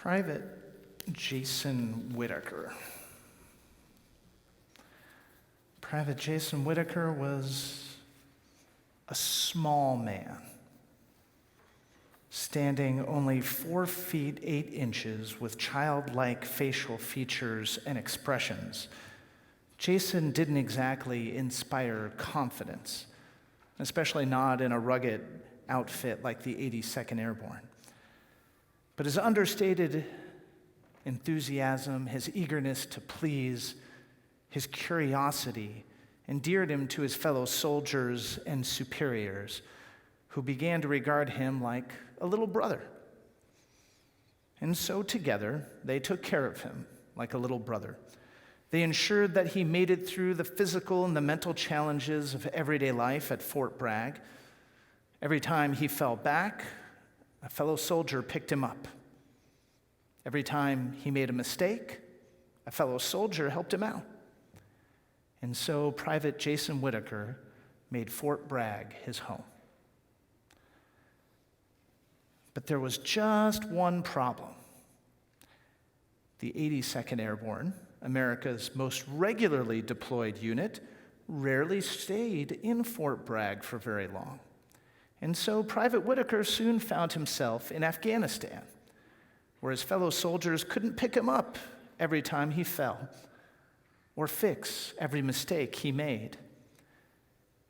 Private Jason Whitaker. Private Jason Whitaker was a small man, standing only 4 feet 8 inches with childlike facial features and expressions. Jason didn't exactly inspire confidence, especially not in a rugged outfit like the 82nd Airborne. But his understated enthusiasm, his eagerness to please, his curiosity endeared him to his fellow soldiers and superiors, who began to regard him like a little brother. And so together, they took care of him like a little brother. They ensured that he made it through the physical and the mental challenges of everyday life at Fort Bragg. Every time he fell back, a fellow soldier picked him up. Every time he made a mistake, a fellow soldier helped him out. And so Private Jason Whitaker made Fort Bragg his home. But there was just one problem. The 82nd Airborne, America's most regularly deployed unit, rarely stayed in Fort Bragg for very long. And so Private Whitaker soon found himself in Afghanistan, where his fellow soldiers couldn't pick him up every time he fell or fix every mistake he made.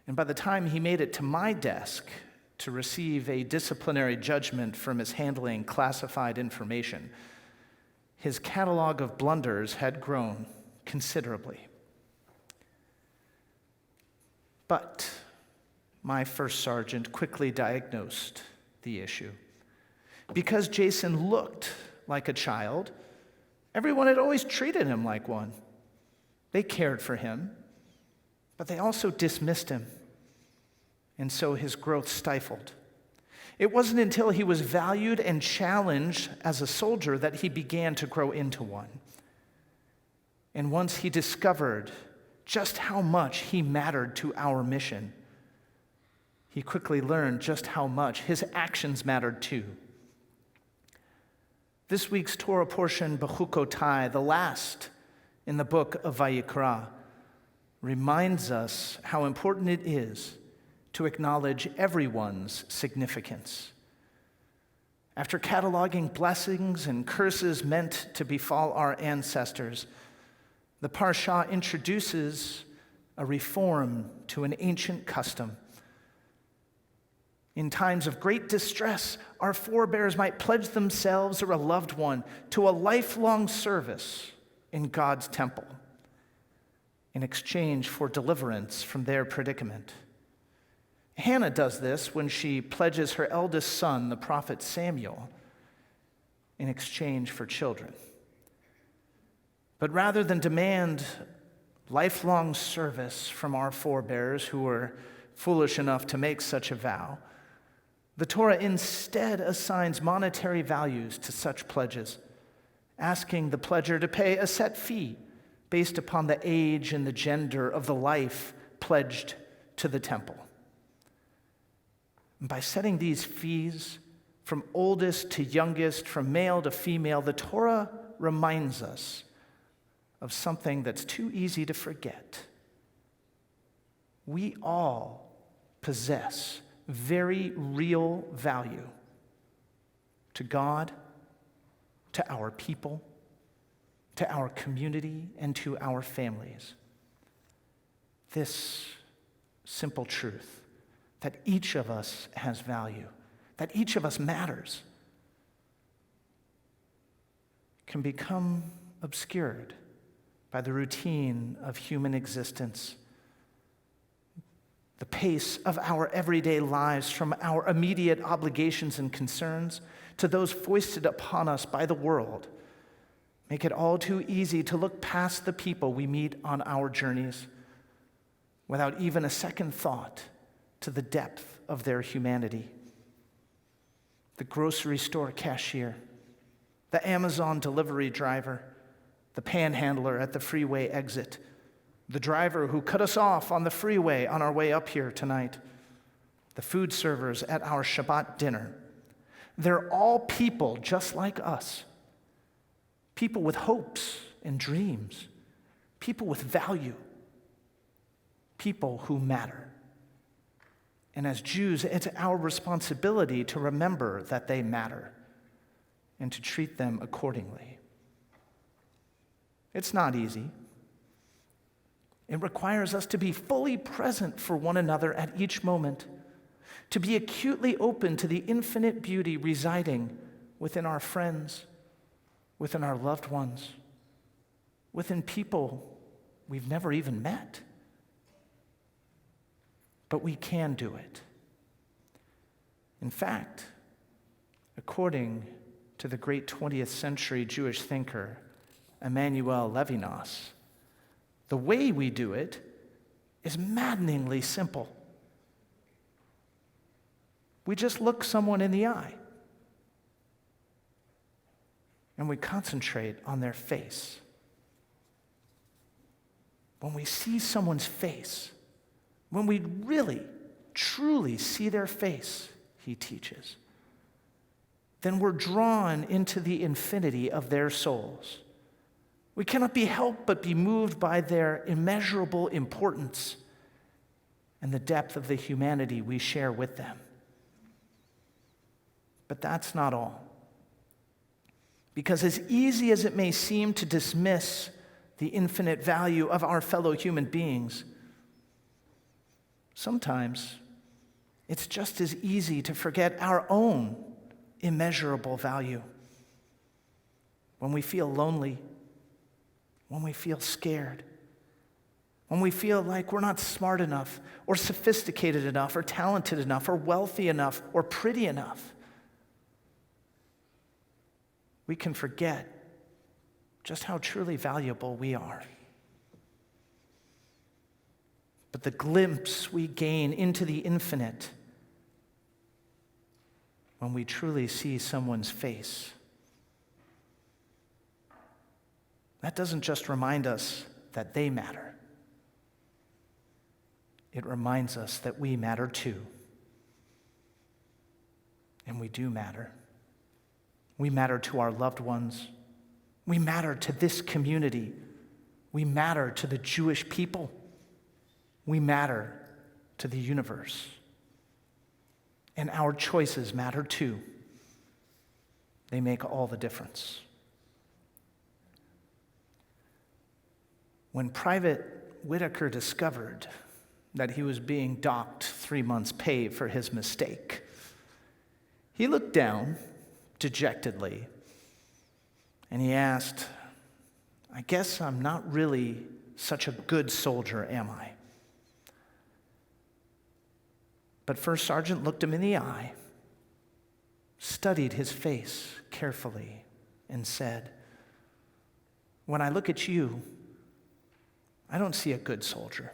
And by the time he made it to my desk to receive a disciplinary judgment for mishandling classified information, his catalog of blunders had grown considerably. But my first sergeant quickly diagnosed the issue. Because Jason looked like a child, everyone had always treated him like one. They cared for him, but they also dismissed him. And so his growth stifled. It wasn't until he was valued and challenged as a soldier that he began to grow into one. And once he discovered just how much he mattered to our mission, he quickly learned just how much his actions mattered too. This week's Torah portion, Bechukotai, the last in the book of Vayikra, reminds us how important it is to acknowledge everyone's significance. After cataloging blessings and curses meant to befall our ancestors, the Parsha introduces a reform to an ancient custom. In times of great distress, our forebears might pledge themselves or a loved one to a lifelong service in God's temple in exchange for deliverance from their predicament. Hannah does this when she pledges her eldest son, the prophet Samuel, in exchange for children. But rather than demand lifelong service from our forebears who were foolish enough to make such a vow, the Torah instead assigns monetary values to such pledges, asking the pledger to pay a set fee based upon the age and the gender of the life pledged to the temple. And by setting these fees from oldest to youngest, from male to female, the Torah reminds us of something that's too easy to forget. We all possess very real value to God, to our people, to our community, and to our families. This simple truth that each of us has value, that each of us matters, can become obscured by the routine of human existence, the pace of our everyday lives, from our immediate obligations and concerns to those foisted upon us by the world, make it all too easy to look past the people we meet on our journeys without even a second thought to the depth of their humanity. The grocery store cashier, the Amazon delivery driver, the panhandler at the freeway exit, the driver who cut us off on the freeway on our way up here tonight, the food servers at our Shabbat dinner. They're all people just like us, people with hopes and dreams, people with value, people who matter. And as Jews, it's our responsibility to remember that they matter and to treat them accordingly. It's not easy. It requires us to be fully present for one another at each moment, to be acutely open to the infinite beauty residing within our friends, within our loved ones, within people we've never even met. But we can do it. In fact, according to the great 20th century Jewish thinker, Emmanuel Levinas, the way we do it is maddeningly simple. We just look someone in the eye and we concentrate on their face. When we see someone's face, when we really, truly see their face, he teaches, then we're drawn into the infinity of their souls. We cannot be helped but be moved by their immeasurable importance and the depth of the humanity we share with them. But that's not all. Because as easy as it may seem to dismiss the infinite value of our fellow human beings, sometimes it's just as easy to forget our own immeasurable value. When we feel lonely, when we feel scared, when we feel like we're not smart enough or sophisticated enough or talented enough or wealthy enough or pretty enough, we can forget just how truly valuable we are. But the glimpse we gain into the infinite when we truly see someone's face, that doesn't just remind us that they matter. It reminds us that we matter too. And we do matter. We matter to our loved ones. We matter to this community. We matter to the Jewish people. We matter to the universe. And our choices matter too. They make all the difference. When Private Whitaker discovered that he was being docked 3 months' pay for his mistake, he looked down dejectedly and he asked, "I guess I'm not really such a good soldier, am I?" But First Sergeant looked him in the eye, studied his face carefully, and said, "When I look at you, I don't see a good soldier.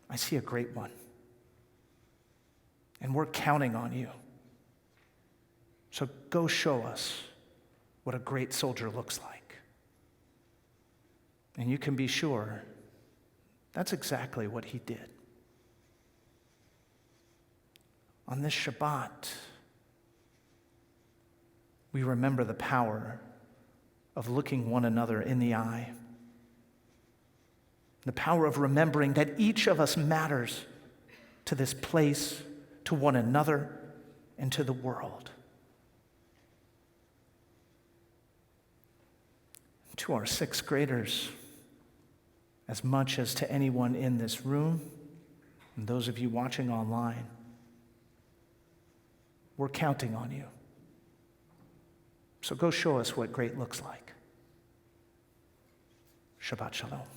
I see a great one. And we're counting on you. So go show us what a great soldier looks like." And you can be sure that's exactly what he did. On this Shabbat, we remember the power of looking one another in the eye. The power of remembering that each of us matters to this place, to one another, and to the world. To our sixth graders, as much as to anyone in this room and those of you watching online, we're counting on you. So go show us what great looks like. Shabbat Shalom.